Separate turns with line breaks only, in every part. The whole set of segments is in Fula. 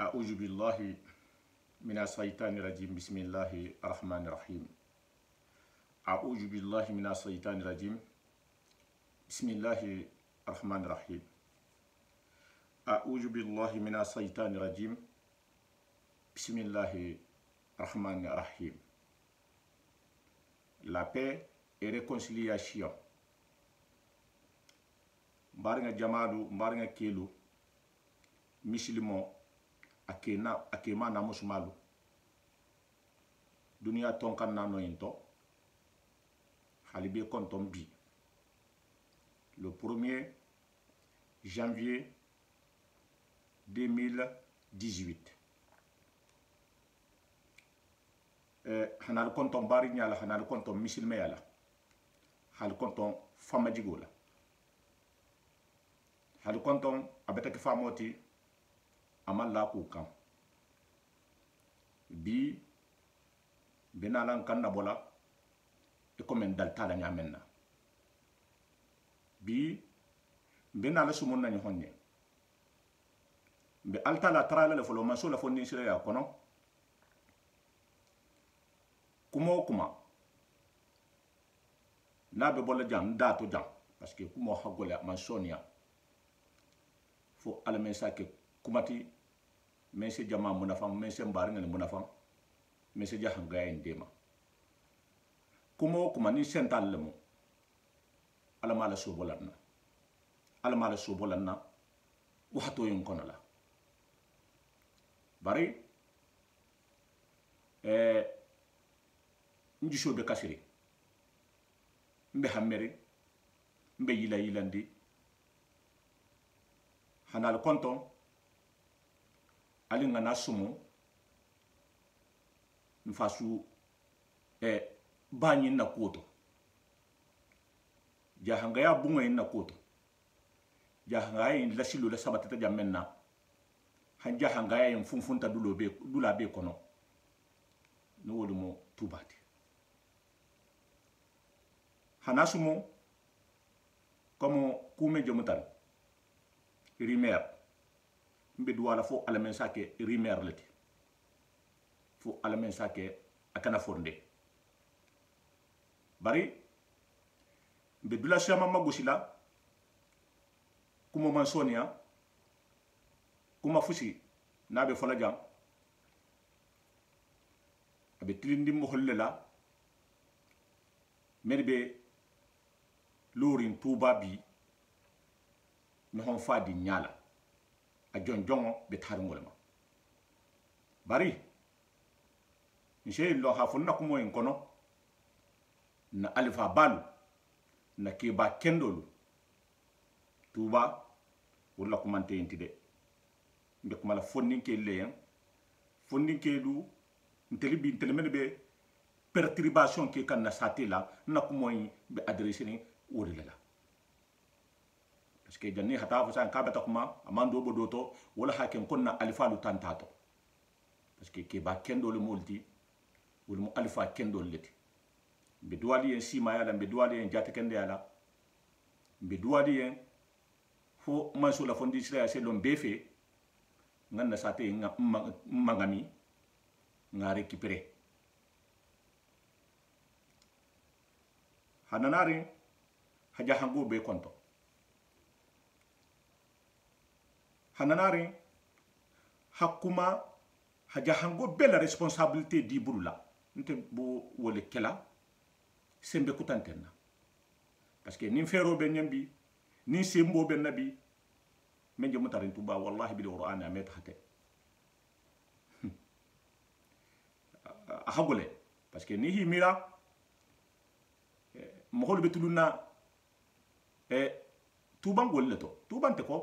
أعوذ بالله من الشيطان الرجيم بسم الله الرحمن الرحيم أعوذ بالله من الشيطان الرجيم بسم الله الرحمن الرحيم أعوذ بالله من الشيطان الرجيم بسم الله الرحمن الرحيم. La paix et réconciliation. Mbaringa jamadu, mbaringa kelu, misilimo, akema na musmalu. Dunia tonkan na no into. Halibe kontom bi. Le 1er janvier 2018. Hanal konton bari nyala, hanal konton misilme yala, hal konton fama jigola, hal konton abetake famoti amal la kukam bi benalan kanna bola e komen dal tala nyamenna bi benala sumunna ni honye be altala trala le folo maso la fonni sire ya kono kumo kuma na be bola jam dato jam parce que kumo hagole man sonia fo almensa ke kumati mense jama munafam mense mbaringa munafam mense jahanga ndema kumo kuma ni sental lemu alamala sobolanna wato yin konala bari njisho be kasiri mbe hammeri mbe yilandi hanal konton ali ngana sumu nfasu banyi na koto jahanga ya bunga na koto jahanga ya lasilo la sabatata jamenna hanja hanga ya mfunfunta dula be kono no wodumo tubati hanasumo comme kume jomutan rimer mbe duwala fo alamensa ke rimer leti fo alamensa ke akana fonde bari mbe dula shama magusila kuma mansonia kuma fusi nabe fola jam abe tilindi mo hollela merbe lorin tuba bi mi hon fadi nyala a jonjongo be tarngolma bari nche lo hafuna kumo en kono na alifa balu na keba kendolu tuba wala kumante entide mbe kumala fondinke leyen fondinke du nteli menbe perturbation ke kan na satela na kumoy be adresser ni wodela parce que janni hata fa san kabata kuma amando bodoto wala hakem konna alifalu tantato parce que ke ba kendo le molti wala mo alifa kendo leti be duwali en sima yala be duwali en jate kende yala be duwali en fo manso la fondi sira se lon befe nganna sate mangami nga récupérer hananari haja hango be konto hananari hakuma haja hango be la responsabilité di burula nte bo wole kela sembe kutantenna parce que nin fero be nyambi nin sembo be nabi men je mutarin tuba wallahi bil qur'an amet hate hagole parce que ni himira mohol betuluna tuban golle to tubante ko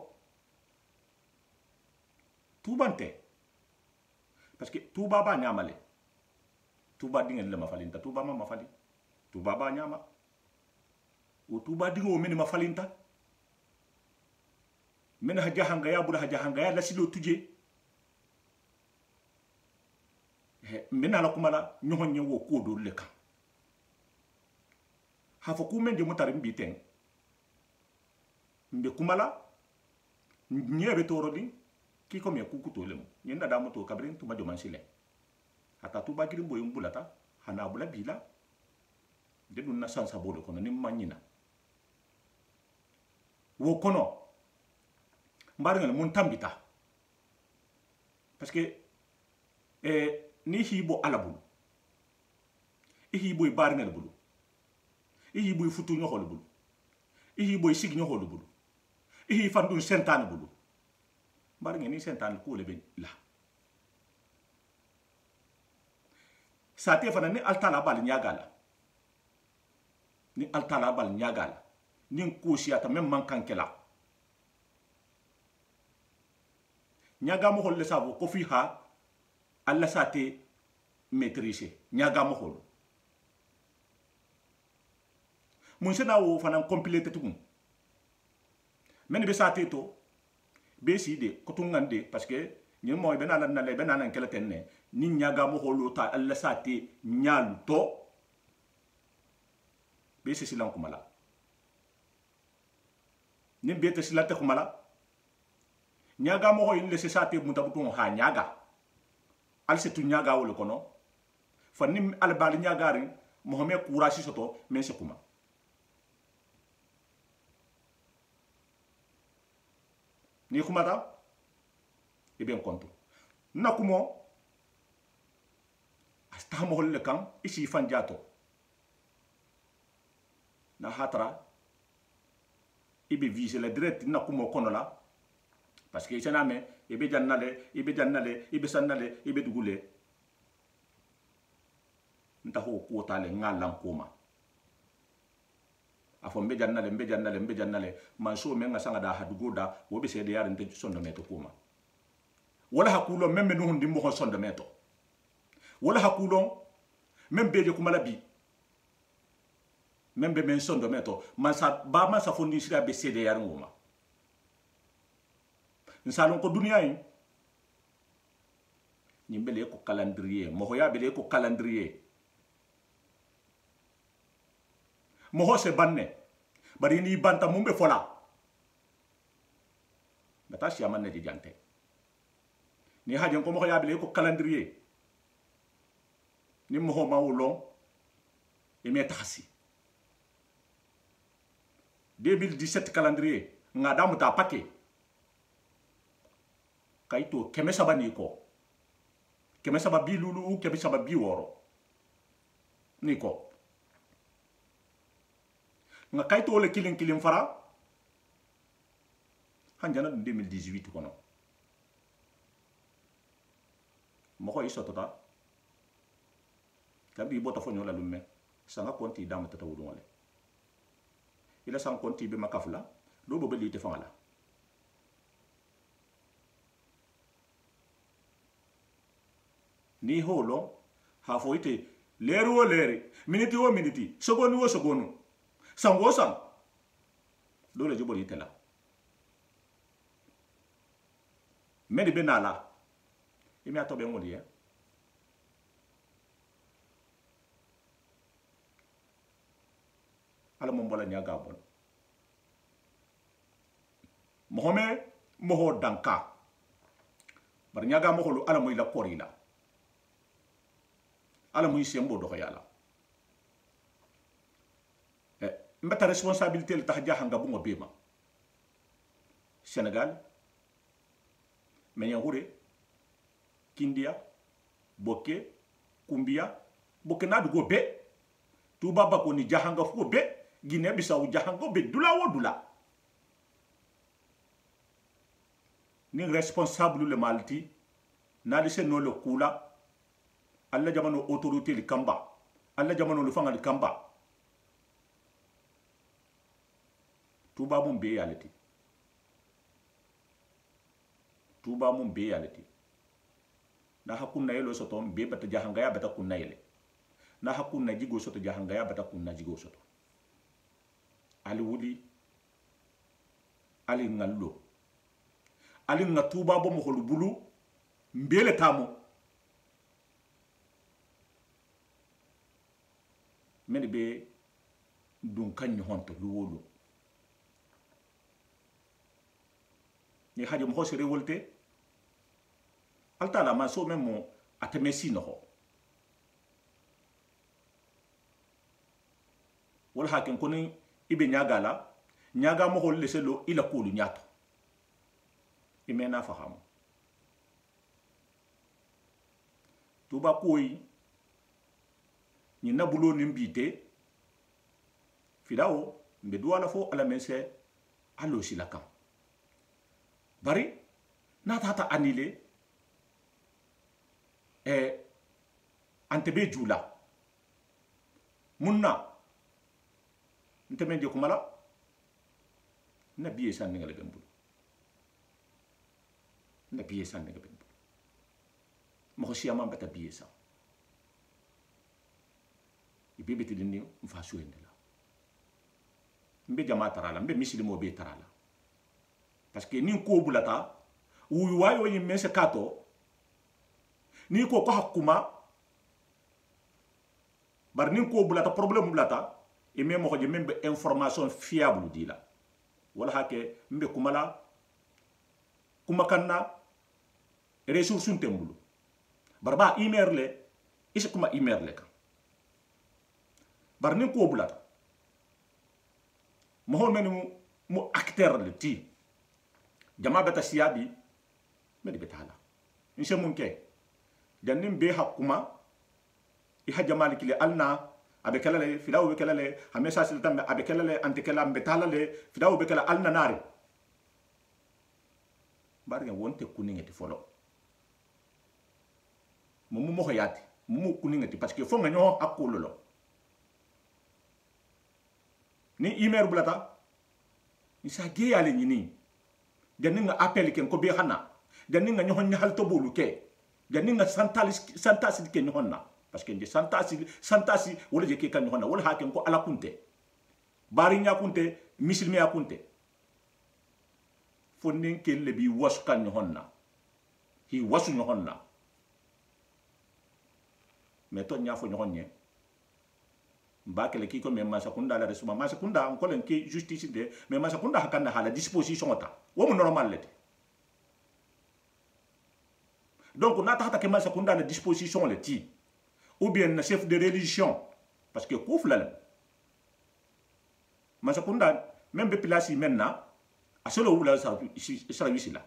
tubante parce que tuba ba nyamale tuba dingel le mafalinta tuba ma mafali tuba ba nyama o tuba dingo men mafalinta men haja hanga ya bula haja hanga ya lasilo tuje men ala kumala nyohon nyewo ko do le kan hafo kumen de mutarim biten mbe kumala nyebe torodi ki ko me ku to lemu ni na da moto kabrin tuma do mansile ata tuba girin boyum bulata hana bula bila de dun na sansa bolo kono ni manyina wo kono mbaringal mun tambita parce que ni hibo alabulu hibo baringal bulu hibo futu ñoxol bulu hibo sig ñoxol bulu hi fandun sentane bulu mbaringal ni sentane ko le be la sate fana ni altala bal nyagala ni altala bal nyagala ni nkusiata même man kankela nyaga mo holle sabo ko fi ha alla sate maîtriser nyaga mo hol mun sena wo fana compléter tukum men be sate to be side ko tungande parce que ni mo be nana nale be nana kala tenne ni nyaga mo holo ta alla sate nyalu to be se silan kumala ni be te silate kumala nyaga mo ho in le se sate mutabuton ha nyaga al se tu nyaga wol kono fanni al bal nyagari mohamed courage soto men se kuma ni kumata e ben konto nakumo asta mo holle kan isi fanjato na hatra ibe vise la direct nakumo kono la parce que c'est name ibe jannale ibe sannale ibe dugule nta ho ko tale ngalan koma afo mbe jannale man so men ngasanga da hadugoda wo be sede yar nte sondo meto koma wala hakulo memme no hundi mo sondo meto wala hakulo membe je kumala bi membe men sondo meto man sa ba man sa fondi sira be sede yar ngoma nsalon ko dunia yi nyimbele ko calendrier mo hoya be ko calendrier mo ho se banne bari ni banta mumbe fola bata si amanne di jante ni hajen ko mo hoya be ko calendrier ni mo ho mawulon e me taxi 2017 calendrier ngadamu ta paquet kaito keme saba ni ko keme saba bi lulu keme saba bi woro ni ko nga kaito le kilin fara hanjana 2018 kono mo ko iso tota kabi bota fo nyola lumme sanga konti dam tata wudu ngale ila sang konti be makafla do bo be lite fangala ni holo ha foite leru o leri miniti o miniti sogonu o sogonu sango sang dole jibol itela medi benala imi atobe ngodi ala mo mbola nyaga bon mohamed moho danka bar nyaga mo holu ala mo ila korila ala mo yisembo do yala mbata responsabilité le tahja hanga bungo bema Sénégal Menyahure Kindia Boke Kumbia Boke na dugo be tuba bako ni jahanga fu be Guinée Bissau jahanga be dula wo dula ni responsable le malti na lise no le kula alla jamano autorité le kamba alla jamano le fanga le kamba tuba mum be yalati na hakunna yelo soto be bata jahanga ya bata kunna yele na hakunna jigo soto jahanga ya bata kunna jigo soto ali wudi ali ngallo ali nga tuba bo mo holu bulu mbele tamo meni be dun kanyo honto luwolo ni haje mo hosere wolte alta la ma so memo atemesi no wala hakin koni ibe nyaga la nyaga mo hol leselo ila kulu nyato imena fahamu tuba koyi ni nabulo nimbite fidao mbe duwala fo ala mense allo silaka bari na tata anile antebe jula munna nteme je kumala na biye san ngale bembul na biye san ngale bembul mo siyama bata biye sa ibe tidini mfasu endela mbe jama tarala mbe misilimo be tarala parce que ni ko bulata wuyu wayo yimme se kato ni ko hakuma bar ni ko bulata problème bulata e même ko je membe information fiable dila wala hake mbe kumala kuma kanna ressources tembulu barba email le isi kuma email le kan bar ni ko bulata mo hol men mu acteur le ti jama beta siyabi medi betala inse munke jannim be hakuma i hajamali kile alna abe kelale fidawo be kelale hamesa siltambe abe kelale antikela betala le fidawo be kala alna nari barga wonte kuningeti folo mumu mo hayati mumu kuningeti parce que fo nga nyo akulolo ni email bulata isa ge yale nyini janinga appel ken ko be hana janinga nyohon nyahal to bolu ke janinga santasi ke nyohonna parce que ndi santasi wala je ke kan nyohonna wala haken ko ala kunte bari nya kunte misilmi ya kunte fonden ke le bi waskan nyohonna hi wasu nyohonna meto nya fo nyohonye mbakele kiko me masakunda la resuma masakunda on kolen ki justice de me masakunda hakanda hala disposition ota wo mo normal lete donc nata hata ke masakunda la disposition le ti ou bien na chef de religion parce que koufla masakunda même be place maintenant a solo wula service là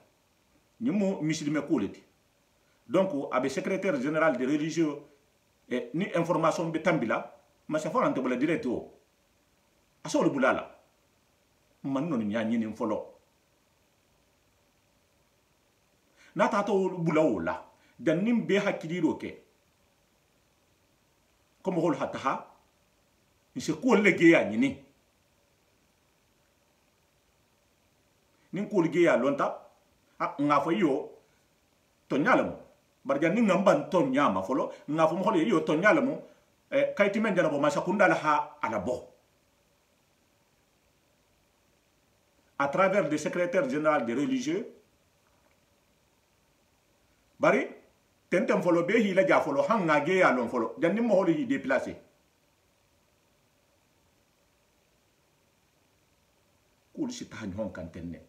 nyimo musulman ko lete donc abe secrétaire général de religieux et ni information be tambila masa fo ante bula directo asolo bulala man non nya nyini folo na ta to bulawola dan nim be hakiliro ke comme hol hataha ni se ko lege ya nyini nin ko lege ya lonta nga fo yo to nyalamo barja ni ngamban to nyama folo nga fo mo hol yo to nyalamo kayti men jana bo masakunda la ha ala bo à travers le secrétaire général des religieux bari tentem folo be hi la ja folo hanga ge ya lon folo janni mo holi hi déplacer kul si tan hon kan tenne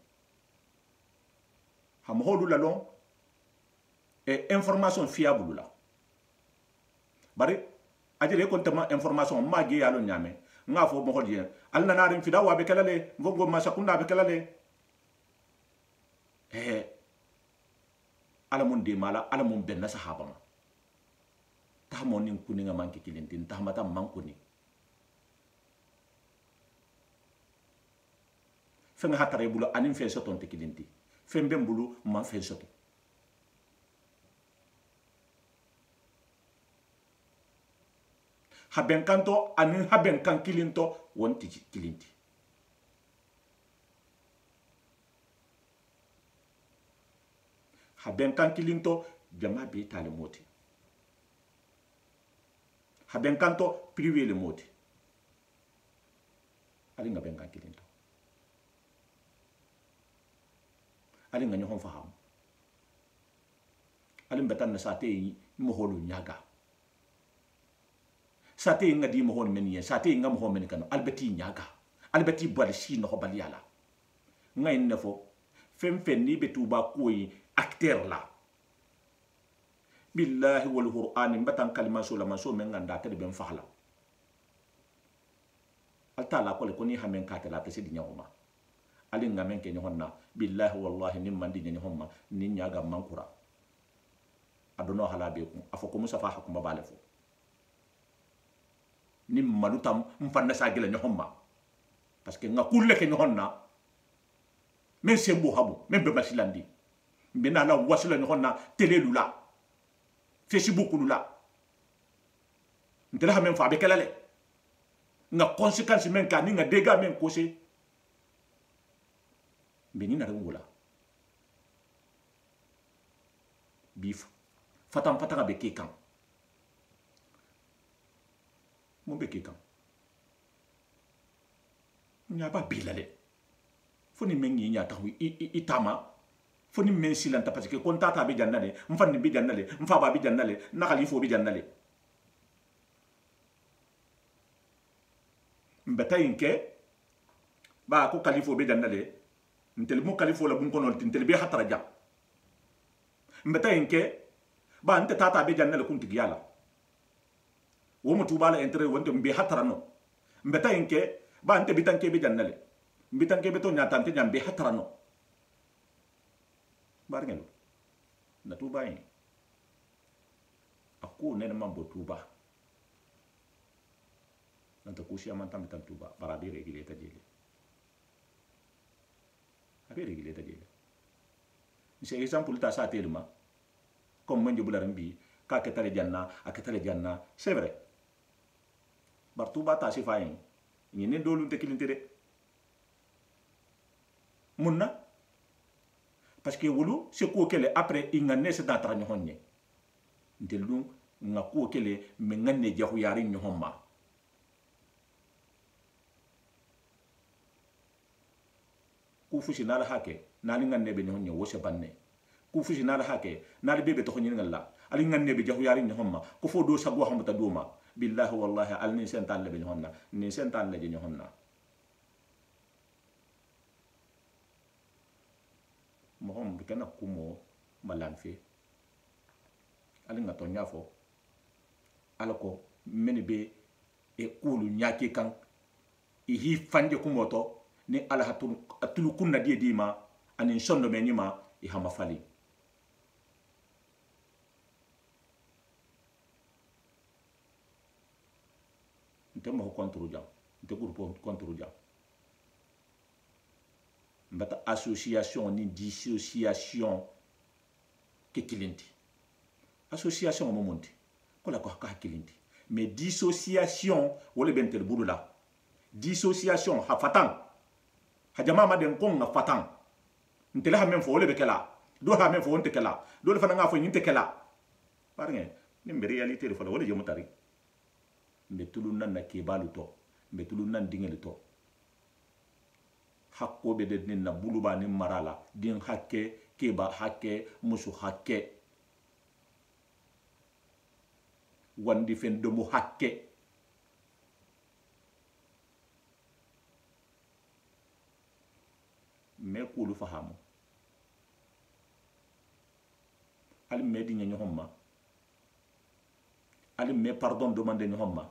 ham holu la lon et information fiable la bari ajele ko tama information ma ge ya lon nyame nga fo mo holi alna narim fi dawa be kalale vongo masakunda be kalale ala mun de mala ala mun benna sahaba ma ta mo nin kuninga manki kilintin ta mata mankuni fenga hatare bulu anim fe soton te kilinti fembe bulu man fe soto haben kanto anin haben kan kilinto wonti kilinti haben kan kilinto jama be tale moti haben kanto privé le moti ali nga ben kan kilinto ali nga nyohon faham ali mbatan na sate mo holu nyaga sate nga di mo hon meniye sate nga mo hon men kan albati nyaga albati balsi no baliala ngay nefo fem fen ni betuba koy acteur la billahi wal qur'ani mbatan kalima so la maso men nganda ta de ben fahla alta la ko le koni hamen ka ta la ta sidi nyawma ali ngamen ke nyonna billahi wallahi nim mandi nyonna ni nyaga mankura adono hala be ku afoko musafa hakuma bale fo nim malutam mfanna sagila nyonna parce que ngakulle ke nyonna men sembo habu men be basilandi mbena la wasila nyonna tele lula Facebook lula ntela men fa be kelale nga conséquence men ka ni nga dégâts men causé mbeni na ngula bif fatam fatanga be kekan mo be kekan nya ba bilale foni men yi nya tawi itama foni men silanta parce que kon tata be jannale mfanni be jannale mfa ba be jannale na khalifo be jannale mbeta yinke ba ko khalifo be jannale ntel mo khalifo la bun kono ntel be hatara jam mbeta yinke ba nte tata be jannale kunti yala wo mo tubala entre wonte mbe hatara no mbeta yinke ba nte bitanke be jannale bitanke be to nyata nte nyambe hatara no barngelo na tuba yin aku ne man bo tuba nanta kushi amanta metan tuba barabi regile ta jele abi regile ta jele c'est exemple ta sa telma comme man jobularam bi ka ketale janna aketale janna c'est vrai bar tuba ta sifayin ni ne dolu te kilinte de munna parce que wulu se ko kele après ingane se datra nyonne ntelum nga ko kele me ngane jahu yari nyomma ku fushi nala hake nali ngane be nyonne wo se banne ku fushi nala hake nali bebe to nyin ngalla ali ngane be jahu yari nyomma ko fo do sagwa hamata doma billahi wallahi al ni sen tan le be nyonna ni sen tan le nyonna mohom bikana kumo malanfe ali nga to nyafo alako meni be e kulu nyake kan i hi fanje kumoto ni ala atulu kunna die dima ani sondo menima i hama fali ntemo ko kontro jam nte groupe kontro jam mbata association ni dissociation ke kilinti association mo monti ko la ko ka kilinti mais dissociation wala bentel budula dissociation ha fatan ha jama ma den ko nga fatan ntela ha men fo wala be kala do ha men fo wonte kala do le fana nga fo nyinte kala parnge ni mbe réalité fo wala jëm tari mbe tulun nan na ke balu to mbe tulun nan dingel to hakko be de na buluba ni marala din hakke keba hakke musu hakke wandi fen de mu hakke me kulu fahamu ali me di nyanyo homma ali me pardon demande ni homma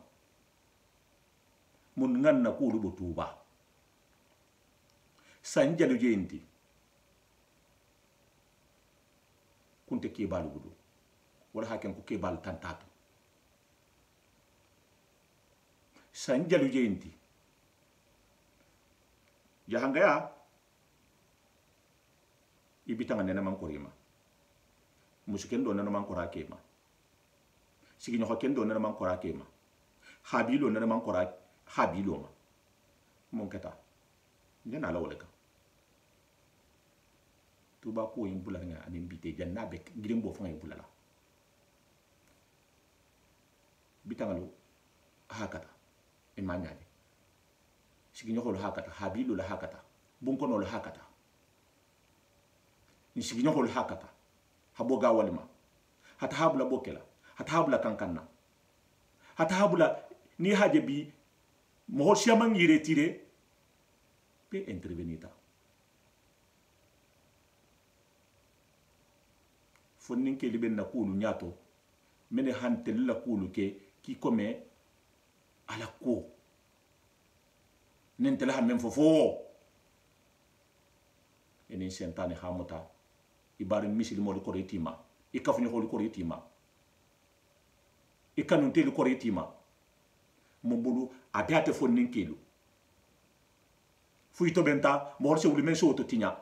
mun nganna kulu bo tuba sanjalu jenti kunte kebalu gudu wala haken ko kebal tantatu sanjalu jenti jahangaya ibitanga nena man korima musiken do nena man kora kema sigi no ken do nena man kora kema habilo nena man kora habilo ma mon kata ngena la wala ka tuba ko yin bulala nga ani mbite janna be girim bo fanga bulala bitangalu hakata e manyade sigi no hol hakata habilo la hakata bunko no la hakata ni sigi no hol hakata haboga walima hata habula bokela hata habula kankanna hata habula ni haje bi mo siamang yire tire pe intervenita fonnin ke liben na kulu nyato mene hantel la kulu ke ki kome ala ko nentela ha men fofo eni sentane hamuta ibari misil mo ko retima ikafu ni ko retima ikanu tele ko retima mo bulu abate fonnin kelu fuito benta mo horse wuli men so to tinya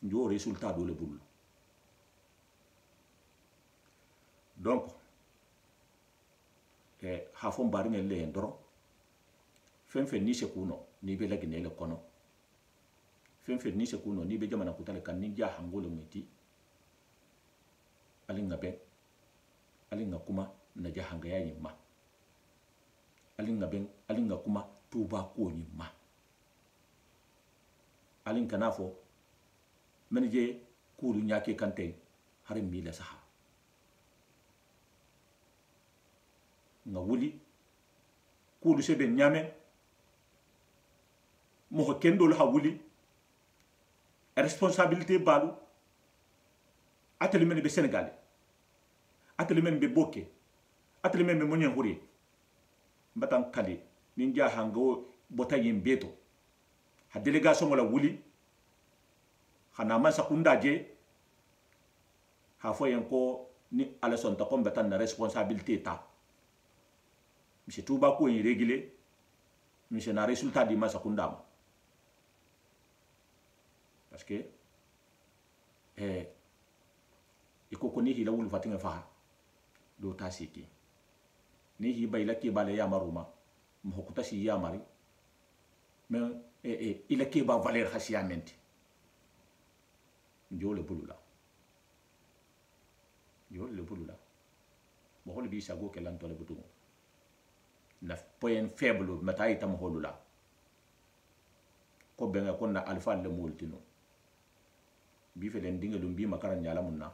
njo resultat do le bulu donc hafon bari ngel le ndoro fen ni se kuno ni be lagine le kono fen ni se kuno ni be jamana kutale kan ni ja hangole muti alinga be alinga kuma na ja hanga ya yimma alinga kuma tuba ko yimma alin kanafo menje kulu nyake kante harim mi la saha nga wuli kulu sebe nyame mo kendo ha wuli responsabilité balu ateli men be Sénégal ateli men be boké ateli men be monyen huri mbatan kali ninja hango bota yimbeto ha délégation wala wuli xana ma sakunda je ha foyen ko ni ala son ta combattant na responsabilité ta monsieur Touba ko yi régulé monsieur na résultat di ma sakunda parce que iko ko ni hila wul fatinga fa do ta siki ni hi bayla ki bale ya maruma mo hokuta si ya mari mais il a qui va valer hasiamenti njole bulula mo hol bi sago ke lan tole butu na point faible mata itam holula ko benga ko na alfa le multino bi felen dingalum bi makara nyala munna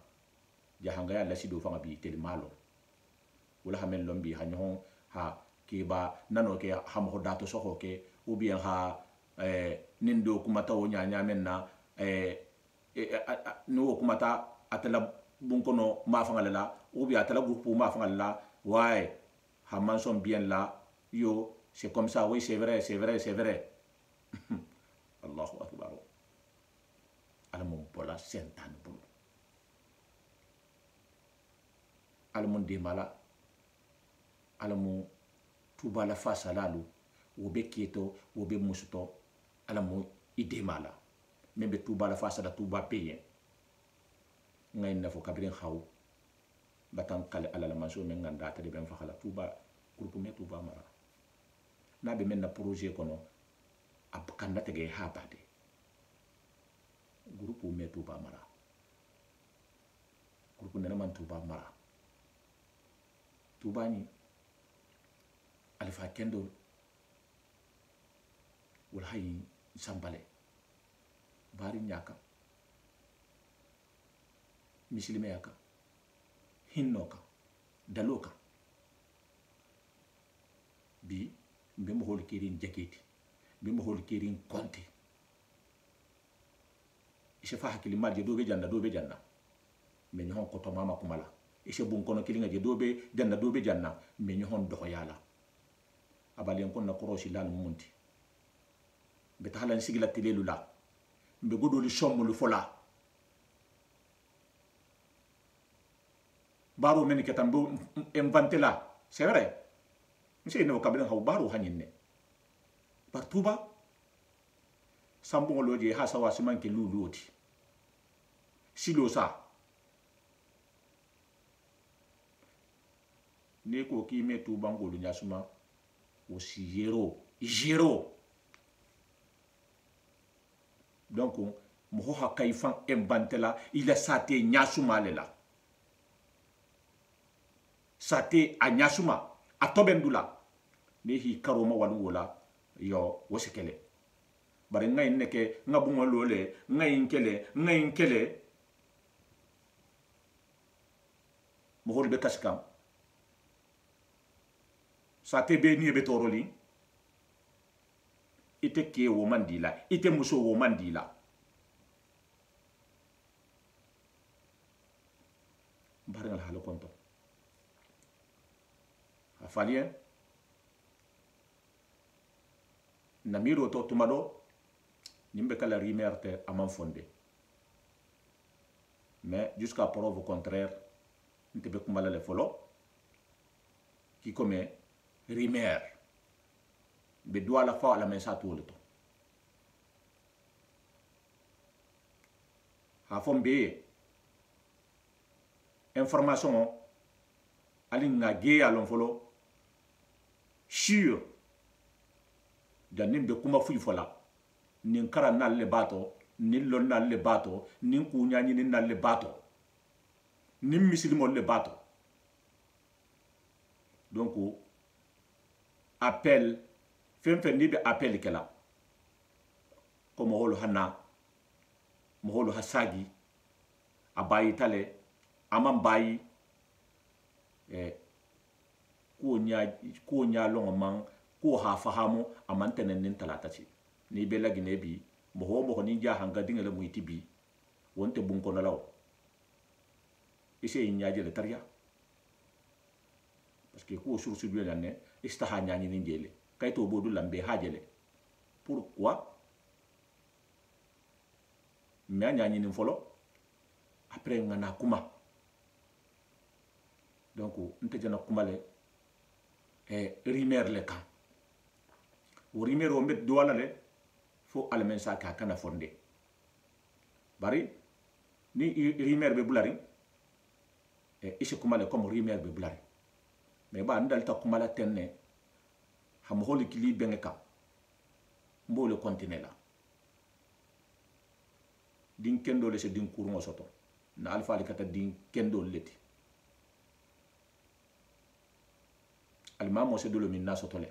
jahanga ya lasido fanga bi tel malo wala hamen lombi hanyo ha kiba nano ke hamho dato soko ke ou bien ha nindo kumata o nyanya menna no kumata atala bunkono ma fanga la ou bien atala groupe ma fanga la ouais ha manson bien là yo c'est comme ça oui c'est vrai Allahu akbar alamon pola sentan bulu alamon de mala alamon tuba la face lalu wobe kieto wobe musuto alamon ide mala membe tuba la face la tuba paye ngay nafo kabrin xaw batan kale ala la manso men nganda ta de ben fakhala tuba groupe me tuba mara na be men na projet kono ab kanda tege ha bade groupe me tuba mara groupe nena man tuba mara tuba ni alifa kendo wal hay sambale bari nyaka misilime yaka hinnoka daloka bi mbe mo hol kirin jaketi mbe mo hol kirin konti ise fa hakili mal je dobe janna me ñon ko to mama kumala ise bun kono kilinga je dobe janna me ñon do yala abali en konna korosi lal munti be tahalan sigila tilelu la mbe godoli sommulu fola baro men ketan bo inventé là c'est vrai monsieur ne kabila haw baro hanine partout ba sambo loje ha sawa siman ke luluoti silo sa ne ko ki metu bangolu nyasuma aussi zéro donc mo ha kaifan inventé là il a saté nyasuma le la sate a nyasuma a tobendula ne hi karoma walu wala yo wosekele bare ngay neke ngabungo lole ngay nkele mo hol be kaskam sate be ni be toroli ite ke wo mandila ite muso wo mandila bare ngal halo konto a falien namiro to tumado nimbe kala rimerte aman fondé mais jusqu'à preuve contraire ntebe kumala le folo qui comme rimer be doit la fa la mensa tout le temps ha fombe information ali nga ge alon folo sur danim be kuma fuy fola nin kara nalle bato nin lon nalle bato nin kunya ni nalle bato nin misilimo le bato donc appel fem ni be appel kala ko mo holo hanna mo holo hasagi abayi tale amam bayi ko nya longo man ko ha fahamu amantenen nin talata ci ni be lagi ne bi mo ni ja hanga dingale muyti bi wonte bun ko nalaw ise nyaaje le tariya parce que ko sur su biela ne istaha nyaani ni ngele kay to bodu lambe hajele pourquoi mais nyaani ni folo après ngana kuma donc nte jana kuma le rimer le kan o rimer o met douala le fo almen sa ka kana fondé bari ni rimer be bulari isi kuma le comme rimer be bulari mais ba ndal ta kuma la tenne ham holi kili benga ka mbo le continuer la din kendo le se din kurungo soto na alfa ali kata din kendo leti almamo se dolo minna soto le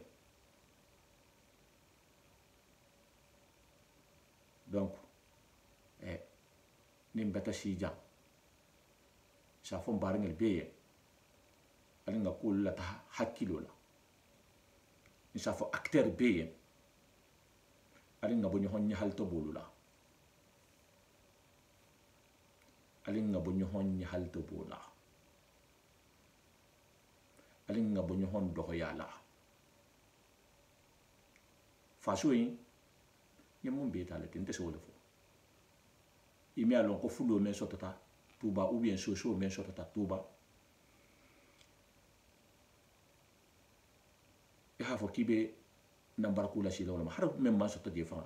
donc nim beta sija sa fon barngel beye ali nga kul la ta hakilo la ni sa fo acteur beye ali nga bonyo honni halto bolula ali nga bonyo honni halto bola ali nga bonyo hon do yala faso yi nyamon be tale tinte so le fo imi alon ko fulo men sotota tuba ou bien soso men sotota tuba e ha fo kibe nambar kula sila wala har men man soto de fa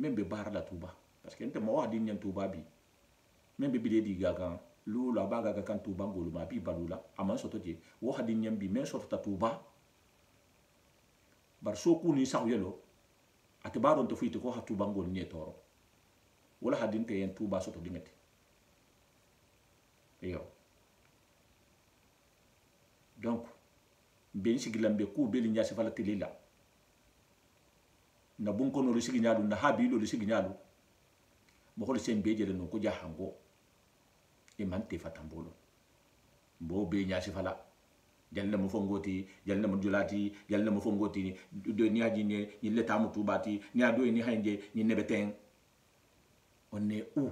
men be bar la tuba parce que ente mo wadi nyen tuba bi men be bide di gaga lula baga ga kan tuba ngolu ma bi balula aman soto de wo hadi nyen bi men sotota tuba bar so ku ni sawyelo ate baron to fuite ko ha tuba ngol ni toro wala hadin te en tuba soto dingati yo donc ben sigilambe ku beli nyasi fala tilila na bunko no sigi nyaadu na habi lo sigi nyaadu mo hol sen beje no ko jahango e mante fatambolo bo be nyasi fala jalna mo fongoti jalna mo julati jalna mo fongoti do ni haji ni leta mo tubati ni ado ni hanje ni nebeten on est où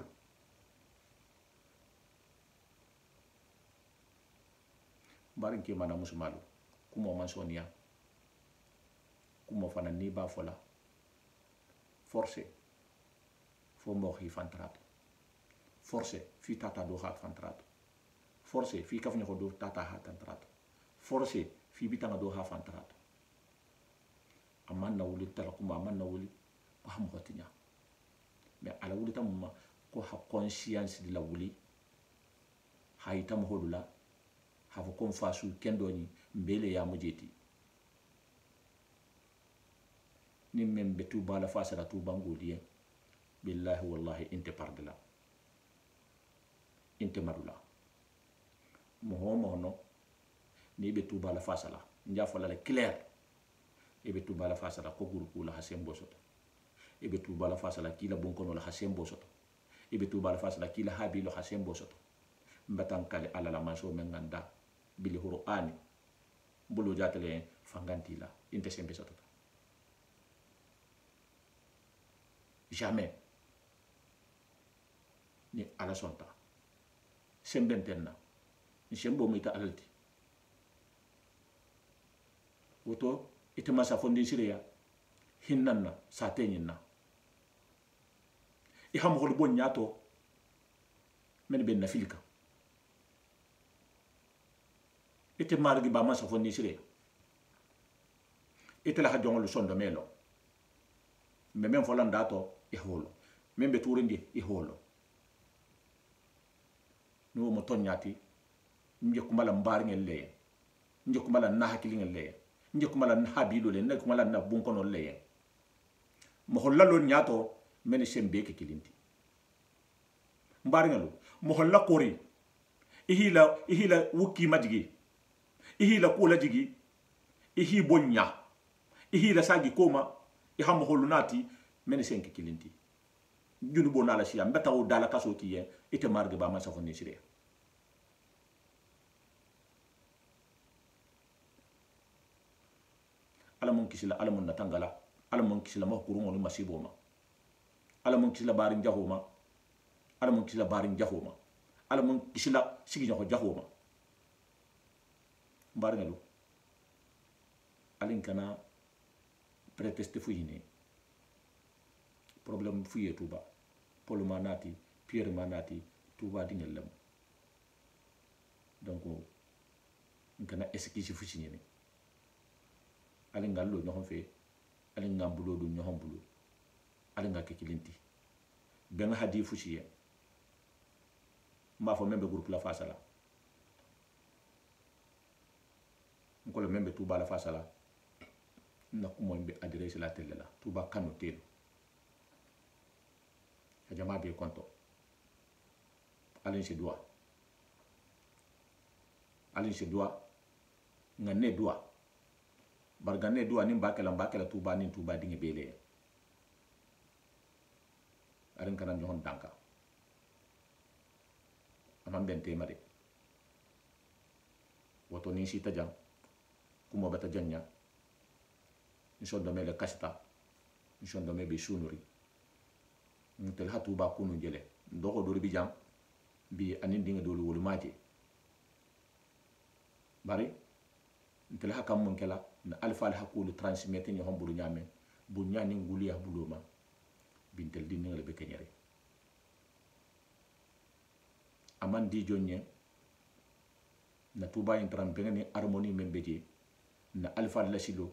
barin ke mana musumalu kuma man sonia kuma fana ni ba fola forcé fo mo hi fantrato forcé fi tata do ha fantrato forcé fi kafni ko do tata ha tantrato forcé fi bitanga do ha fantrato amanna wuli tala kuma amanna wuli ba ham hotinya mais ala wuli tamma ko ha conscience de la wuli hayta mo hodula hafo kon fasu kendoni mbele ya mujeti ni men betu bala fasala tu bangoliye billahi wallahi inte pardela inte marula mo no ni betu bala fasala nja fola le clair e betu bala fasala ko guru la hasembo soto e betu bala fasala kila bonkono la hasembo soto e betu bala fasala kila habilo hasembo soto mbatan kale ala la manso men ganda bili huro ani bulu jatale fanganti la inte sembe soto jamais ni ala sonta sembentenna ni sembo mita alti woto ite masa fondi sireya hinnanna sate nyinna i ha mohol bon nyato men ben na filika ite margi ba masa fondi sireya ite la ha jongol sondo melo me men folan dato e holo men be turindi e holo no mo tonyati nje kumala mbari ngelle nje kumala na hakili ngelle nje kumala na habilo le nje kumala na bunkono le mo hollalo nyato men sembe ke kilinti mbari ngalo mo holla kori ihila wuki madigi ihila kula jigi ihi bonya ihila sagi koma iha mo holunati men senke kilinti junu bona la siya mbeta o dala kaso tiye ite marge ba ma sa fonni sire alamun kisila alamun natangala alamun kisila ma kurun woni masibo ma alamun kisila barin jahoma alamun kisila barin jahoma alamun kisila sigi jahoma jahoma barngalo alin kana preteste fuyine problème fuye tuba polo manati pierre manati tuba dingel lam donc ngana esquisse fusinyene ali ngallo ñoxon fe ali ngambulo du ñoxon bulu ali nga ke kilinti ben hadi fusiye ma fo membe groupe la fasala ngolo membe tuba la fasala na ko mo be adresse la tele la tuba kanu telo jama be konto alin se doa ngane doa bargane doa ni mbakela tuba ni tuba dinge bele arin kana ñohon danka amam ben temade woto ni sita jam kumo bata janya ni son do mele kasta ni son do mebe sunuri ntel hatu ba kunu jele ndoko do bi jam bi anin dinga do wolu mate bari ntel hakam mun kala na alfa al hakulu transmettre ni hombulu nyame bu nyani nguli ya buloma bintel dinga le be kenyere aman di jonye na tuba intram bengani harmonie membeje na alfa la silo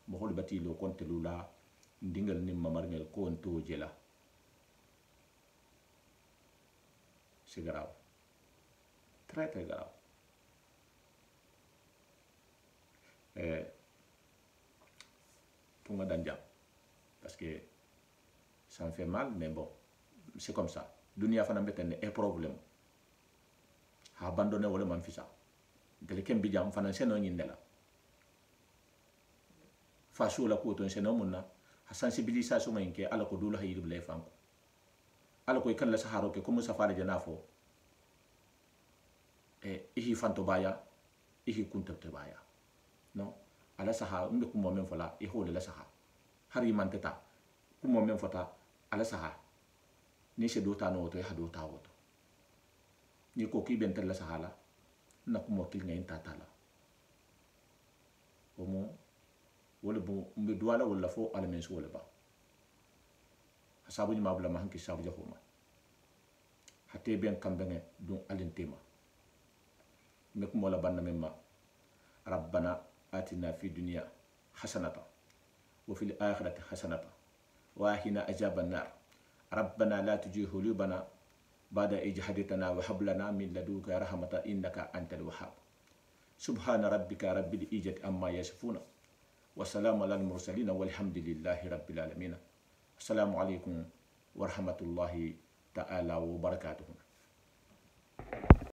mo hol bati lo kontelula ndingal ni mamarngel ko onto jela c'est grave très très grave pour moi d'andia parce que ça me fait mal mais bon c'est comme ça dunia fana betene un problème ha abandonné wala man fisa dele kem bijam fana seno nyindela faso la ko ton seno munna ha sensibilisation ngi ala ko dulu hayir blay fanko ala ko kan la saharo ke comme ça fala janafo ihi fanto baya ihi kuntabte baya non ala saha mbe ko momen fala e hole la saha hari man tata ko momen fata ala saha ni se dota no to ha dota woto ni ko ki bentel la saha la na ko mo kil ngay tatala o mo wala bo mbe duwala wala fo ala men so wala ba hasabu ni mabla ma hanki sabu jahuma hatte ben kambenge dum alintema mek mo la banna memma rabbana atina fi dunya hasanatan wa fil akhirati hasanatan wa qina azaban nar rabbana la tujih qulubana ba'da idh hadaytana wa hab lana min ladunka rahmatan innaka antal wahhab subhana rabbika rabbil izzati amma yasifun wa salamun alal mursalin walhamdulillahi rabbil alamin assalamu alaikum wa rahmatullahi ta'ala wa barakatuh.